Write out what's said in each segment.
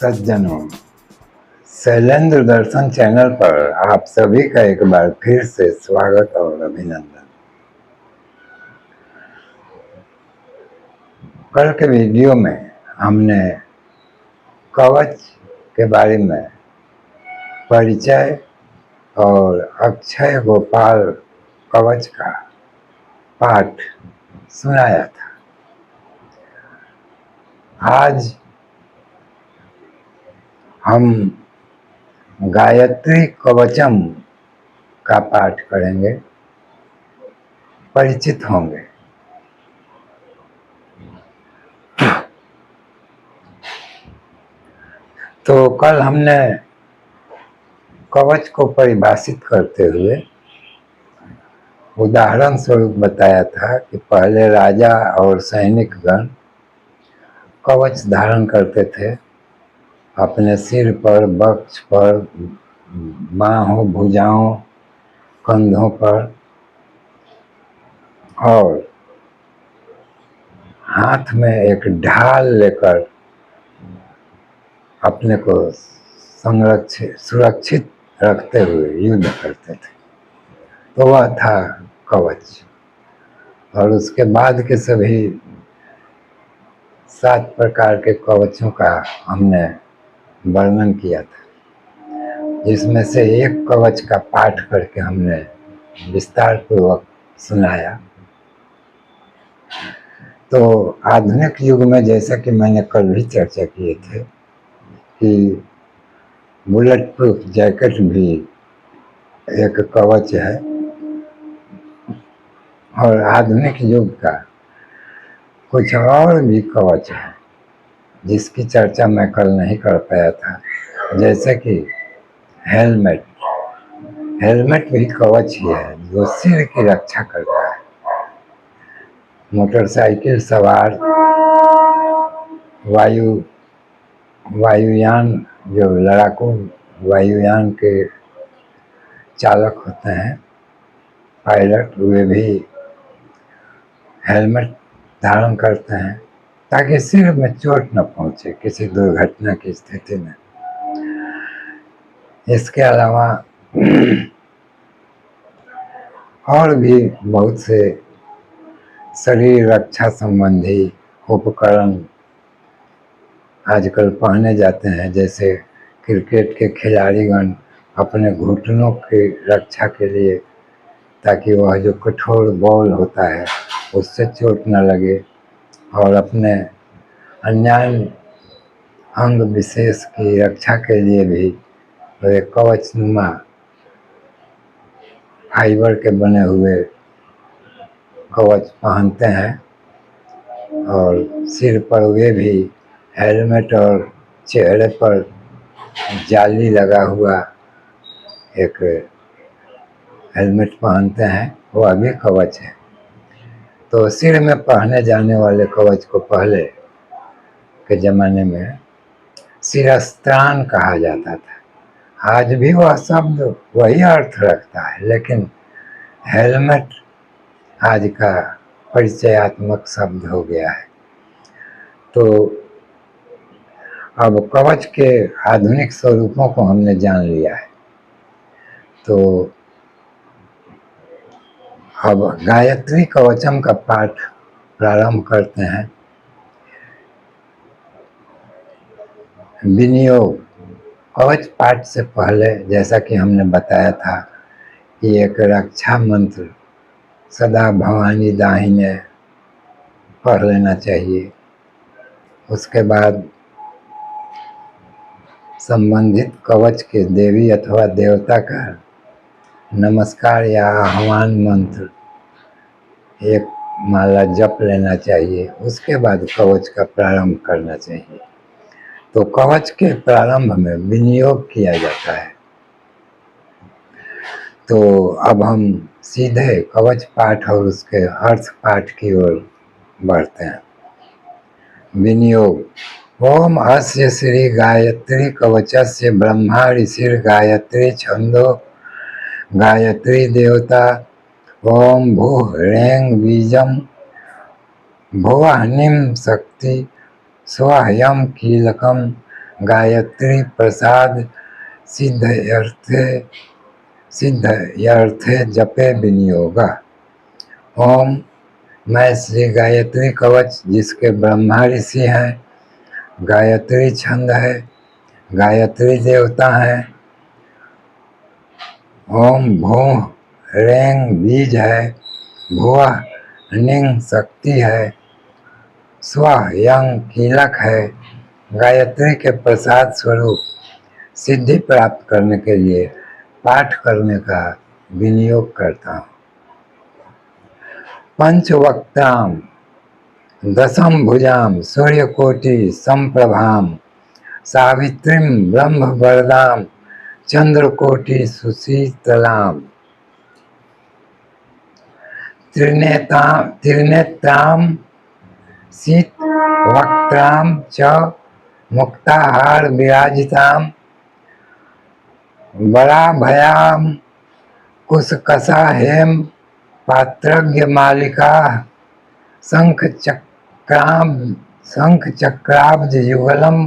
सज्जनों, शैलेंद्र दर्शन चैनल पर आप सभी का एक बार फिर से स्वागत और अभिनंदन। कल के वीडियो में हमने कवच के बारे में परिचय और अक्षय गोपाल कवच का पाठ सुनाया था। आज हम गायत्री कवचम का पाठ करेंगे, परिचित होंगे। तो कल हमने कवच को परिभाषित करते हुए उदाहरण स्वरूप बताया था कि पहले राजा और सैनिकगण कवच धारण करते थे अपने सिर पर, वक्ष पर, बाहों, भुजाओं, कंधों पर, और हाथ में एक ढाल लेकर अपने को सुरक्षित रखते हुए युद्ध करते थे। तो वह था कवच। और उसके बाद के सभी 7 प्रकार के कवचों का हमने वर्णन किया था, जिसमें से एक कवच का पाठ करके हमने विस्तार पूर्वक सुनाया। तो आधुनिक युग में, जैसा कि मैंने कल भी चर्चा किए थे, कि बुलेट प्रूफ जैकेट भी एक कवच है। और आधुनिक युग का कुछ और भी कवच है जिसकी चर्चा मैं कल नहीं कर पाया था, जैसे कि हेलमेट। हेलमेट भी कवच ही है जो सिर की रक्षा करता है। मोटरसाइकिल सवार, वायुयान, जो लड़ाकू वायुयान के चालक होते हैं, पायलट, वे भी हेलमेट धारण करते हैं ताकि सिर में चोट न पहुंचे किसी दुर्घटना की स्थिति में। इसके अलावा और भी बहुत से शरीर रक्षा संबंधी उपकरण आजकल पहने जाते हैं। जैसे क्रिकेट के खिलाड़ीगण अपने घुटनों की रक्षा के लिए, ताकि वह जो कठोर बॉल होता है उससे चोट न लगे, और अपने अन्य अंग विशेष की रक्षा के लिए भी वे कवचनुमा फाइबर के बने हुए कवच पहनते हैं। और सिर पर वे भी हेलमेट, और चेहरे पर जाली लगा हुआ एक हेलमेट पहनते हैं, वह भी कवच है। तो सिर में पहने जाने वाले कवच को पहले के ज़माने में शिरस्त्राण कहा जाता था। आज भी वह शब्द वही अर्थ रखता है, लेकिन हेलमेट आज का परिचयात्मक शब्द हो गया है। तो अब कवच के आधुनिक स्वरूपों को हमने जान लिया है। तो अब गायत्री कवचम का पाठ प्रारंभ करते हैं। विनियोग। कवच पाठ से पहले, जैसा कि हमने बताया था, कि एक रक्षा मंत्र सदा भवानी दाहिने पढ़ लेना चाहिए। उसके बाद संबंधित कवच के देवी अथवा देवता का नमस्कार या आह्वान मंत्र एक माला जप लेना चाहिए। उसके बाद कवच का प्रारंभ करना चाहिए। तो कवच के प्रारंभ में विनियोग किया जाता है। तो अब हम सीधे कवच पाठ और उसके अर्थ पाठ की ओर बढ़ते हैं। विनियोग। ओम अस्य श्री गायत्री कवचस्य ब्रह्मा ऋषिर गायत्री छंदो गायत्री देवता ओम भू ह्रें बीजम भुवह्निं शक्ति स्वयं कीलकम गायत्री प्रसाद सिद्धयर्थे जपे विनियोग। ओम, मैं श्री गायत्री कवच, जिसके ब्रह्मा ऋषि हैं, गायत्री छंद है, गायत्री देवता है, ओम भूः रेंग बीज है, भुवः निंग शक्ति है, स्वः यंग कीलक है। गायत्री के प्रसाद स्वरूप सिद्धि प्राप्त करने के लिए पाठ करने का विनियोग करता हूँ। पंचवक्त्राम दशम भुजाम सूर्यकोटि संप्रभाम सावित्रीम ब्रह्म वरदाम चंद्रकोटि सुशीतलाम त्रिनेत्राम शीत वक्त्राम च मुक्ताहार विराजिताम बराभयाम कुशकसा हेम पात्रज्ञ मालिका शंख चक्राब्ज युगलम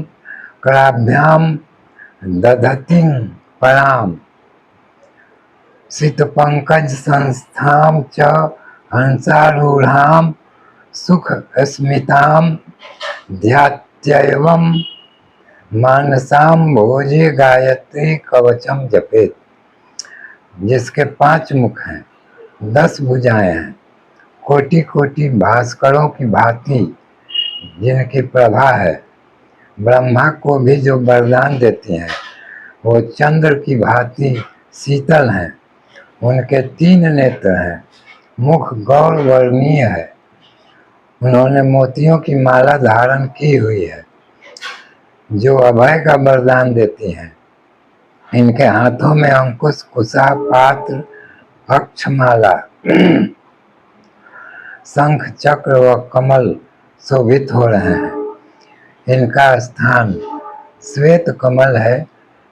कराभ्याम दधति पराम शीत पंकज संस्थाम च हंसारूढ़ाम सुख स्मिताम ध्यात्यैवं मानसाम भोजे गायत्री कवचम जपेत। जिसके 5 मुख हैं, 10 भुजाएं हैं, कोटि कोटि भास्करों की भांति जिनकी प्रभा है, ब्रह्मा को भी जो वरदान देती हैं, वो चंद्र की भांति शीतल हैं, उनके 3 नेत्र हैं, मुख गौर वर्णीय है, उन्होंने मोतियों की माला धारण की हुई है, जो अभय का वरदान देती हैं। इनके हाथों में अंकुश, कुशा, पात्र, अक्षमाला, शंख, चक्र व कमल शोभित हो रहे हैं। इनका स्थान श्वेत कमल है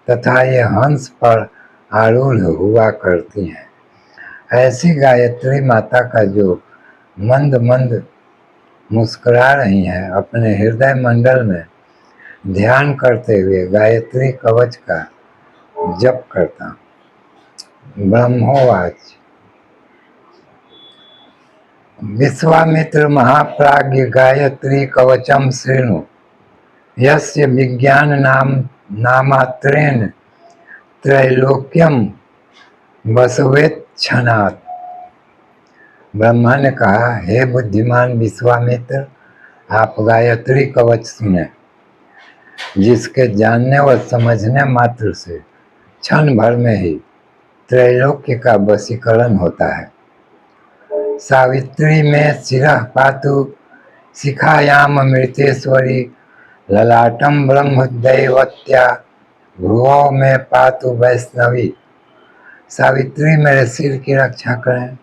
तथा ये हंस पर आरूढ़ हुआ करती हैं। ऐसी गायत्री माता का जो मंद मंद मुस्कुरा रही हैं, अपने हृदय मंडल में ध्यान करते हुए गायत्री कवच का जप करता हूँ। ब्रह्मोवाच विश्वामित्र महाप्राज्ञ गायत्री कवचम शृणु यस्य विज्ञान नामात्रेण त्रैलोक्यम बसवेच्छनात्। ब्रह्मा ने कहा, हे बुद्धिमान विश्वामित्र, आप गायत्री कवच सुने, जिसके जानने व समझने मात्र से क्षण भर में ही त्रैलोक्य का वशीकरण होता है। सावित्री में शिरः पातु शिखायाम अमृतेश्वरी ललाटम ब्रह्म दैवत्या भ्रुवों में पातु वैष्णवी। सावित्री मेरे सिर की रक्षा करें,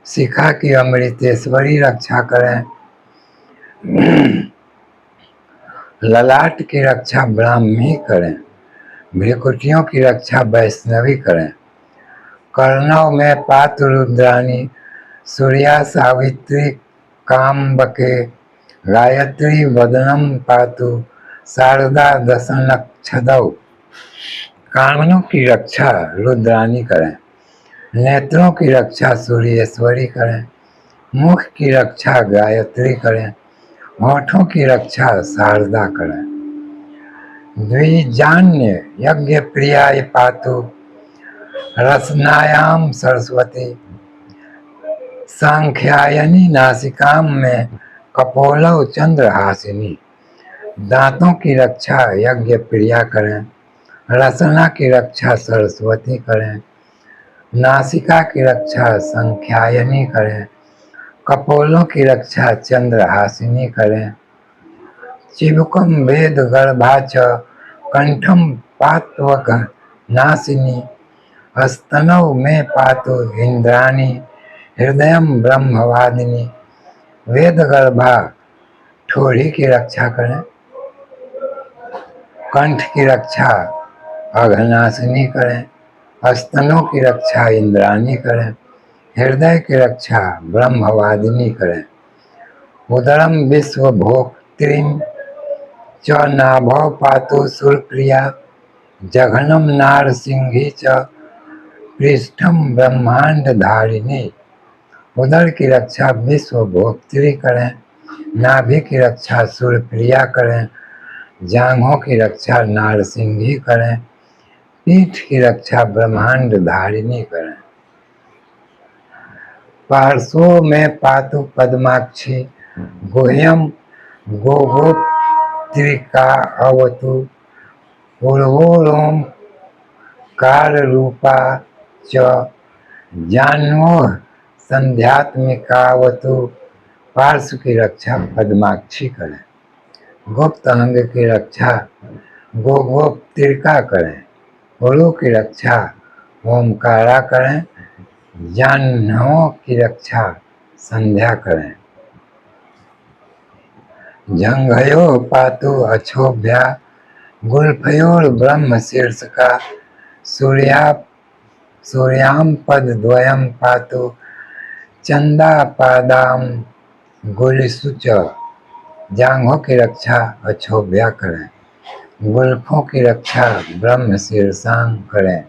शिखा की अमृतेश्वरी रक्षा करें, ललाट की रक्षा ब्राह्मी करें, भ्रिकुटियों की रक्षा वैष्णवी करें, कर्णों में पातु रुद्रानी सूर्या सावित्री काम्बके गायत्री वदनम पातु शारदा दशनक्षदौ। कानों की रक्षा रुद्रानी करें, नेत्रों की रक्षा सूर्येश्वरी करें, मुख की रक्षा गायत्री करें, होठों की रक्षा शारदा करें। द्विजान्य यज्ञ प्रियाय पातु रसनायाम सरस्वती सांख्यायनी नासिकाम में कपोलव चंद्रहासिनी। दांतों की रक्षा यज्ञ प्रिया करें, रसना की रक्षा सरस्वती करें, नासिका की रक्षा संख्यायनी करें, कपोलों की रक्षा चंद्रहासिनी करें। चिबुकम वेद गर्भाच कंठम पात्वक नासिनी स्तनौ में पातु इंद्राणी हृदयम ब्रह्मवादिनी। वेद गर्भा ठोड़ी की रक्षा करें, कंठ की रक्षा अघनाशिनी करें, स्तनों की रक्षा इंद्राणी करें, हृदय की रक्षा ब्रह्मवादिनी करें। उदरम विश्व भोक्त्रीम च नाभौ पातु सुरप्रिया जघनम नारसिंही च पृष्ठम ब्रह्मांड धारिणी। उदर की रक्षा विश्व भोक्त्री करें, नाभि की रक्षा सुरप्रिया करें, जांघों की रक्षा नारसिंही करें, पीठ की रक्षा ब्रह्मांड धारिणी करें। पार्श्वों में पातु पद्माक्षी गुह्यम गोगोत्रिका अवतु पूर्वोरोम कार रूपा च जान्वो संध्यात्मिकावतु। पार्श्व की रक्षा पद्माक्षी करें, गुप्त अंग की रक्षा गोगोत्रिका करें, गुरु की रक्षा ओमकारा करें, जाह्नवों की रक्षा संध्या करें। जंघयो पातु अक्षोभ्या गुल्फयोर ब्रह्म शीर्ष का सूर्याम पद द्वयम पातु चंदा पादाम गुलिसुच। जांघों की रक्षा अक्षोभ्या करें, गुल्फों की रक्षा ब्रह्म शीर्षांग करें,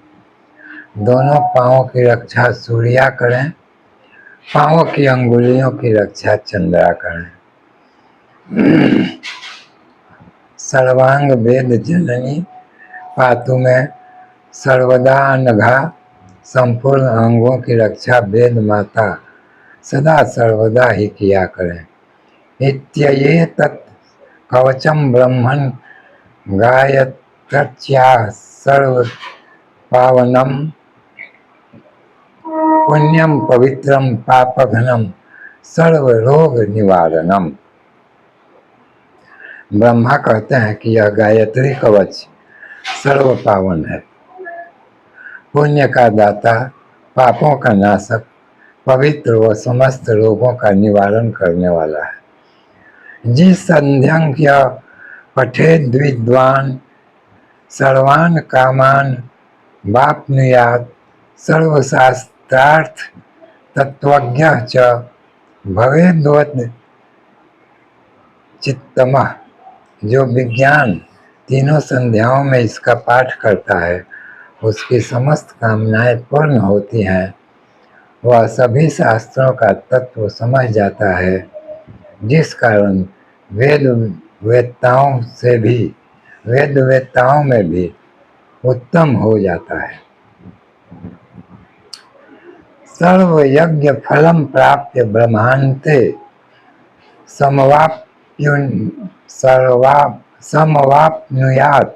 दोनों पांवों की रक्षा सूर्या करें, पांवों की अंगुलियों की रक्षा चंद्रा करें। सर्वांग वेद जननी पातु में सर्वदा नघा। संपूर्ण अंगों की रक्षा वेद माता सदा सर्वदा ही किया करें। इत्यये तत् कवचम ब्रह्मण गायत्र्या सर्व पावनम पुण्यम पवित्रम पापघनम सर्व रोग निवारणम। ब्रह्मा कहते हैं कि यह गायत्री कवच सर्व पावन है, पुण्य का दाता, पापों का नाशक, पवित्र व समस्त रोगों का निवारण करने वाला है। जिस संध्यांक्य पठेद विद्वान सर्वान कामान वाप्नुयात् सर्वशास्त्रार्थ तत्वज्ञ च भवेद्वद चित्तमः। जो विज्ञान तीनों संध्याओं में इसका पाठ करता है उसकी समस्त कामनाएं पूर्ण होती हैं। वह सभी शास्त्रों का तत्व समझ जाता है, जिस कारण वेद वेत्ताओं में भी उत्तम हो जाता है। सर्व यज्ञ फलम प्राप्य ब्रह्मांते समवाप्नुयात्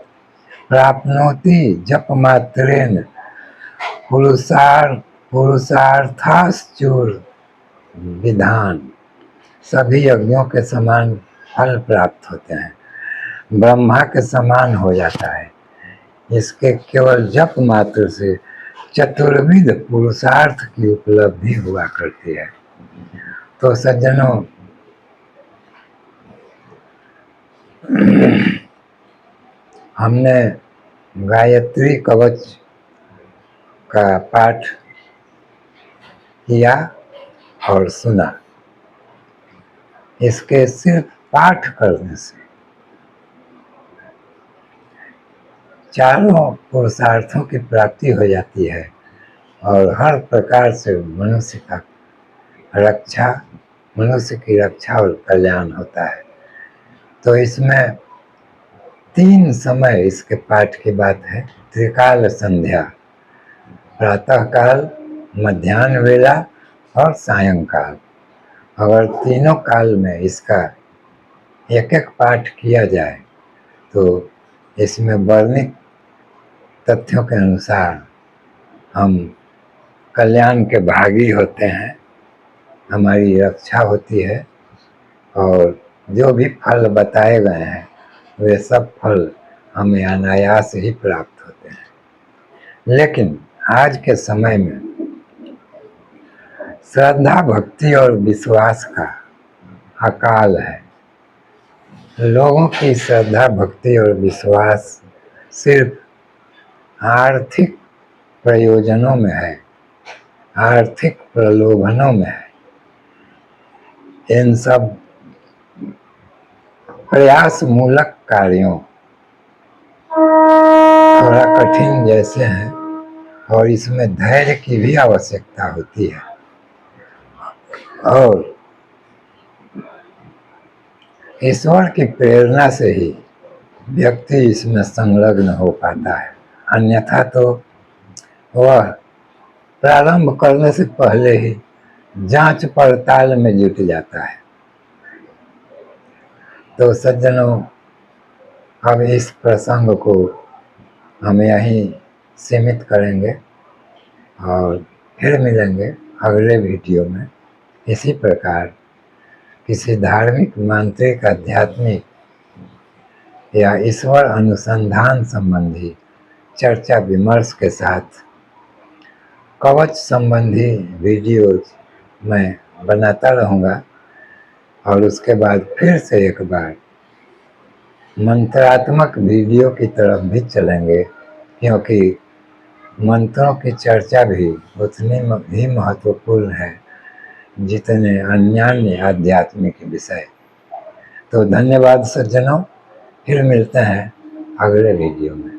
प्राप्नोति जप मात्रेन पुरुषार्थाश्चूर विधान। सभी यज्ञों के समान फल प्राप्त होते हैं, ब्रह्मा के समान हो जाता है। इसके केवल जप मात्र से चतुर्विध पुरुषार्थ की उपलब्धि हुआ करती है। तो सज्जनों, हमने गायत्री कवच का पाठ किया और सुना। इसके सिर्फ पाठ करने से चारों पुरुषार्थों की प्राप्ति हो जाती है और हर प्रकार से मनुष्य की रक्षा और कल्याण होता है। तो इसमें 3 समय इसके पाठ की बात है। त्रिकाल संध्या, प्रातः काल, मध्याह्न वेला और सायंकाल। अगर तीनों काल में इसका एक एक पाठ किया जाए तो इसमें वर्णित तथ्यों के अनुसार हम कल्याण के भागी होते हैं, हमारी रक्षा होती है और जो भी फल बताए गए हैं वे सब फल हमें अनायास ही प्राप्त होते हैं। लेकिन आज के समय में श्रद्धा, भक्ति और विश्वास का अकाल है। लोगों की श्रद्धा, भक्ति और विश्वास सिर्फ आर्थिक प्रयोजनों में है, आर्थिक प्रलोभनों में है। इन सब प्रयास मूलक कार्यों थोड़ा कठिन जैसे हैं और इसमें धैर्य की भी आवश्यकता होती है और ईश्वर की प्रेरणा से ही व्यक्ति इसमें संलग्न हो पाता है, अन्यथा तो वह प्रारंभ करने से पहले ही जांच पड़ताल में जुट जाता है। तो सज्जनों, अब इस प्रसंग को हम यहीं सीमित करेंगे और फिर मिलेंगे अगले वीडियो में इसी प्रकार किसी धार्मिक, मांत्रिक, आध्यात्मिक या ईश्वर अनुसंधान संबंधी चर्चा विमर्श के साथ। कवच संबंधी वीडियोज मैं बनाता रहूँगा और उसके बाद फिर से एक बार मंत्रात्मक वीडियो की तरफ भी चलेंगे, क्योंकि मंत्रों की चर्चा भी उतनी ही महत्वपूर्ण है जितने अन्य आध्यात्मिक विषय। तो धन्यवाद सज्जनों, फिर मिलते हैं अगले वीडियो में।